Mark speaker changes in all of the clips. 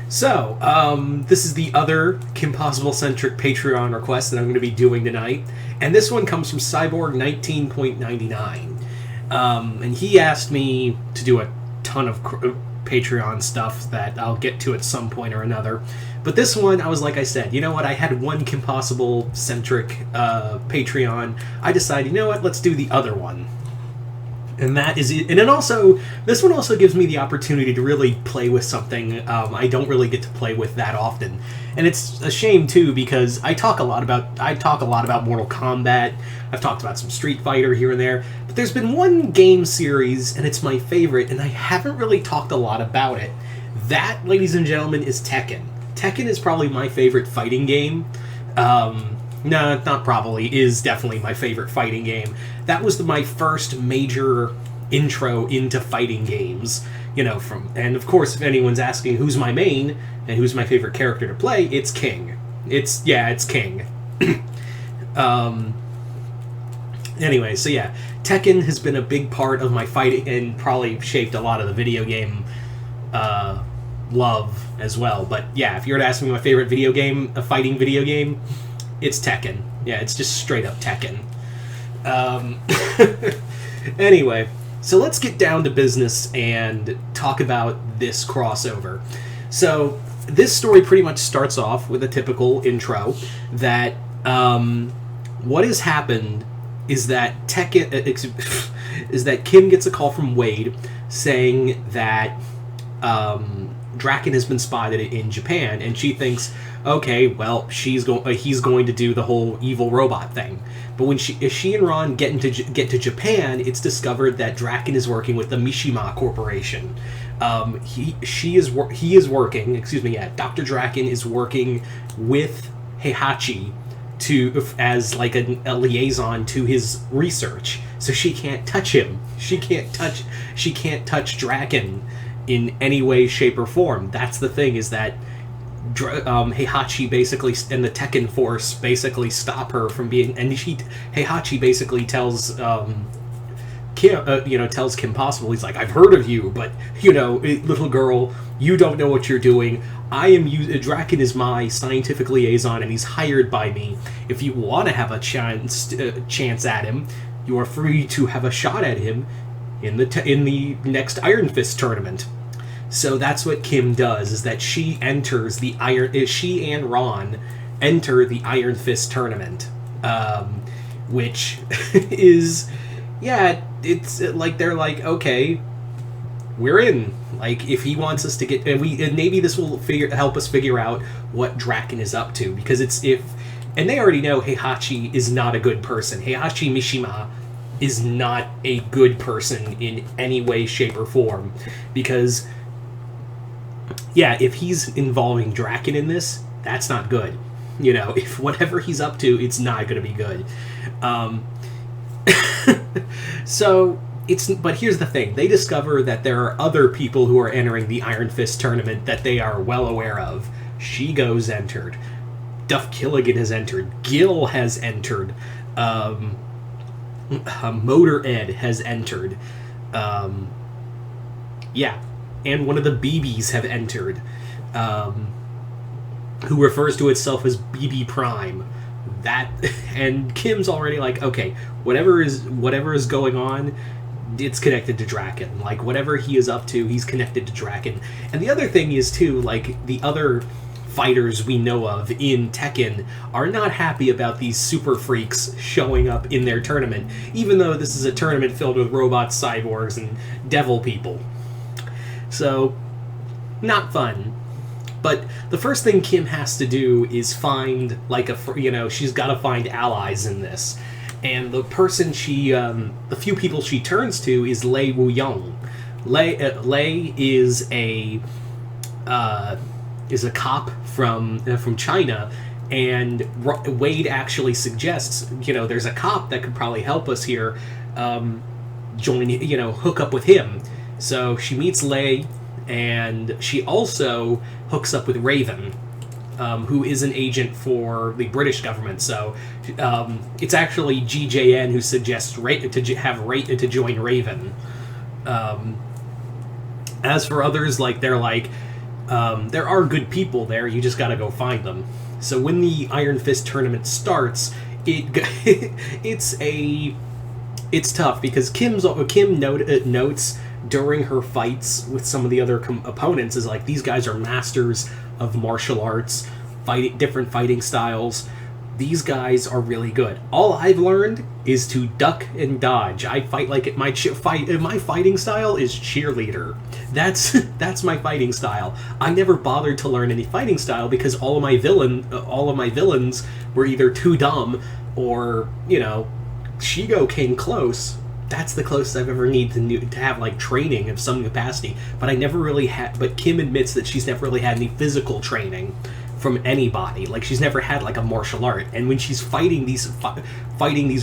Speaker 1: So, this is the other Kim Possible-centric Patreon request that I'm going to be doing tonight. And this one comes from Cyborg19.99. And he asked me to do a ton of Patreon stuff that I'll get to at some point or another. But this one, I was like I said, you know what, I had one Kim Possible-centric Patreon. I decided, you know what, let's do the other one. And that is it. And then also, this one also gives me the opportunity to really play with something I don't really get to play with that often. And it's a shame too, because I talk a lot about Mortal Kombat. I've talked about some Street Fighter here and there, but there's been one game series, and it's my favorite, and I haven't really talked a lot about it. That, ladies and gentlemen, is Tekken. Tekken is probably my favorite fighting game. No, not probably, is definitely my favorite fighting game. That was my first major intro into fighting games, and of course, if anyone's asking who's my main and who's my favorite character to play, it's King. It's King. Anyway, so yeah, Tekken has been a big part of my fighting and probably shaped a lot of the video game love as well. But yeah, if you were to ask me my favorite video game, a fighting video game, it's Tekken. Yeah, it's just straight up Tekken. Anyway, so let's get down to business and talk about this crossover. So this story pretty much starts off with a typical intro that what has happened is that is that Kim gets a call from Wade saying that Draken has been spotted in Japan, and she thinks, okay, well, he's going to do the whole evil robot thing. But when she and Ron get to Japan, it's discovered that Draken is working with the Mishima Corporation. Dr. Draken is working with Heihachi as like a liaison to his research. So she can't touch him. She can't touch Draken in any way, shape, or form. That's the thing, is that Heihachi basically and the Tekken Force basically stop her from being, and Heihachi basically tells Kim Possible, he's like, I've heard of you, but little girl, you don't know what you're doing. Draken is my scientific liaison, and he's hired by me. If you want to have a chance at him, you are free to have a shot at him in the next Iron Fist tournament. So that's what Kim does, is that she and Ron enter the Iron Fist tournament, which is, it's like they're like, okay, we're in. Like, if he wants us to get, and maybe this will help us figure out what Draken is up to, because and they already know Heihachi is not a good person. Heihachi Mishima is not a good person in any way, shape, or form, because if he's involving Draken in this, that's not good. If whatever he's up to, it's not going to be good. But here's the thing. They discover that there are other people who are entering the Iron Fist tournament that they are well aware of. Shigo's entered. Duff Killigan has entered. Gil has entered. Motor Ed has entered. And one of the BBs have entered, who refers to itself as BB Prime. And Kim's already like, okay, whatever is going on, it's connected to Draken. Like, whatever he is up to, he's connected to Draken. And the other thing is, too, like, the other fighters we know of in Tekken are not happy about these super freaks showing up in their tournament, even though this is a tournament filled with robots, cyborgs, and devil people. So, not fun. But the first thing Kim has to do is find, she's got to find allies in this. And the person the few people she turns to is Lei Wuyong. Lei is a cop from China, and Wade actually suggests, there's a cop that could probably help us here, hook up with him. So she meets Lei, and she also hooks up with Raven, who is an agent for the British government. So it's actually GJN who suggests to join Raven. As for others, they're like, There are good people there. You just got to go find them. So when the Iron Fist tournament starts, it's tough because Kim notes during her fights with some of the other opponents is like, these guys are masters of martial arts, different fighting styles. These guys are really good. All I've learned is to duck and dodge. I fight like my fighting style is cheerleader. That's my fighting style. I never bothered to learn any fighting style because all of my villains were either too dumb or, Shigo came close. That's the closest I've ever needed to have like training of some capacity. But I never really had. But Kim admits that she's never really had any physical training from anybody. Like, she's never had like a martial art. And when she's fighting these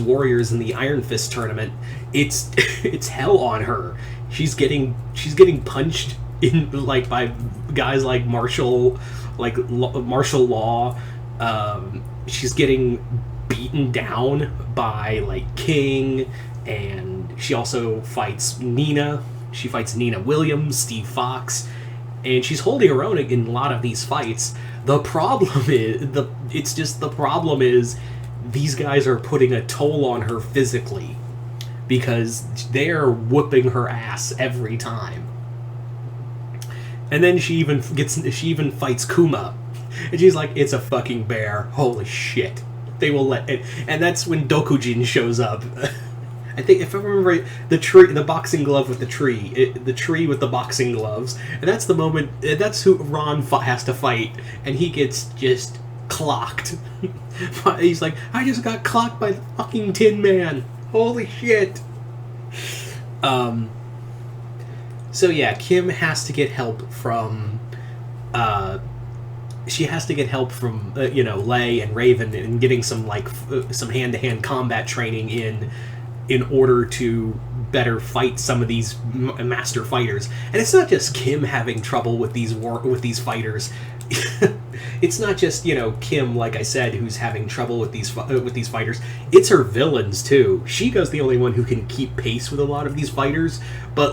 Speaker 1: warriors in the Iron Fist tournament, it's it's hell on her. She's getting punched in like by guys like martial law. She's getting beaten down by like King, and she also fights Nina. She fights Nina Williams, Steve Fox, and she's holding her own in a lot of these fights. The problem is these guys are putting a toll on her physically because they're whooping her ass every time. And then she even fights Kuma, and she's like, "It's a fucking bear. Holy shit." They will let it, and that's when Dokujin shows up. I think, if I remember right, the boxing glove with the tree with the boxing gloves, and that's the moment. That's who Ron has to fight, and he gets just clocked. He's like, "I just got clocked by the fucking Tin Man. Holy shit!" So yeah, Kim has to get help from. She has to get help from Lei and Raven and getting some some hand-to-hand combat training in order to better fight some of these master fighters. And it's not just Kim having trouble with these fighters. It's not just Kim, like I said, who's having trouble with these fighters. It's her villains too. Shigo's the only one who can keep pace with a lot of these fighters, but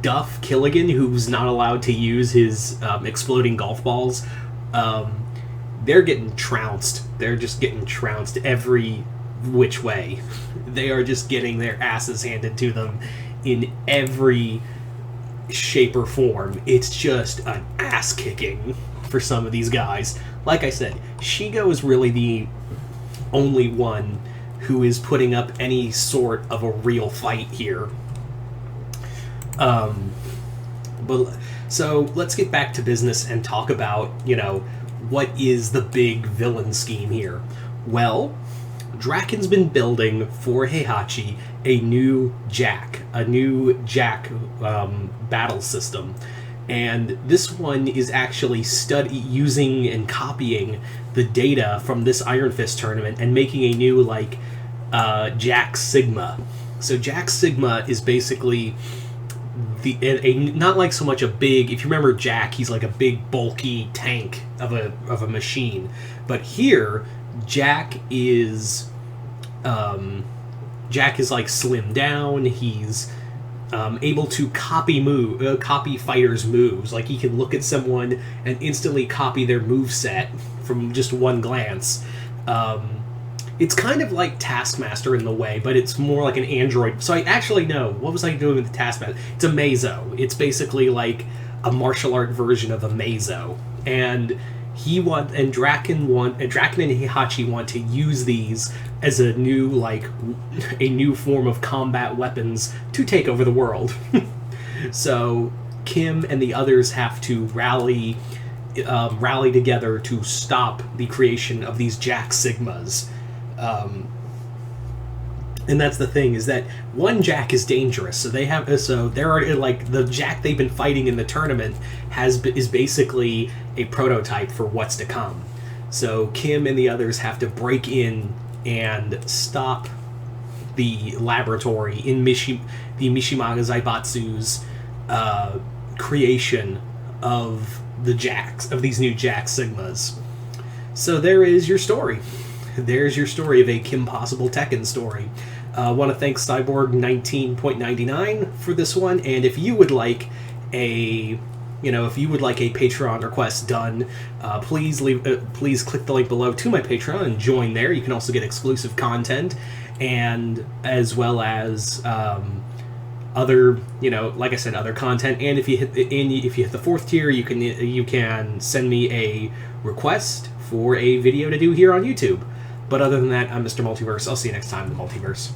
Speaker 1: Duff Killigan, who's not allowed to use his exploding golf balls, they're getting trounced. They're just getting trounced every which way. They are just getting their asses handed to them in every shape or form. It's just an ass kicking for some of these guys. Like I said, Shigo is really the only one who is putting up any sort of a real fight here. So let's get back to business and talk about, what is the big villain scheme here? Well, Draken's been building for Heihachi a new Jack battle system. And this one is actually using and copying the data from this Iron Fist tournament and making a new, Jack Sigma. So Jack Sigma is basically not like so much a big. If you remember Jack, he's like a big bulky tank of a machine. But here, Jack is like slimmed down. He's able to copy fighters' moves. Like, he can look at someone and instantly copy their moveset from just one glance. It's kind of like Taskmaster in the way, but it's more like an android. So what was I doing with the Taskmaster? It's a Mazo. It's basically like a martial art version of a Mazo. And Draken and Heihachi want to use these as a new form of combat weapons to take over the world. So Kim and the others have to rally together to stop the creation of these Jack Sigmas. And that's the thing, is that one Jack is dangerous. So there are the Jack they've been fighting in the tournament is basically a prototype for what's to come. So Kim and the others have to break in and stop the laboratory in the Mishima Zaibatsu's creation of these new Jack Sigmas. So there is your story. There's your story of a Kim Possible Tekken story. I want to thank Cyborg 19.99 for this one, and if you would like a, if you would like a Patreon request done, please click the link below to my Patreon and join there. You can also get exclusive content, and as well as other, like I said, other content. And if you hit the 4th tier, you can send me a request for a video to do here on YouTube. But other than that, I'm Mr. Multiverse. I'll see you next time in the Multiverse.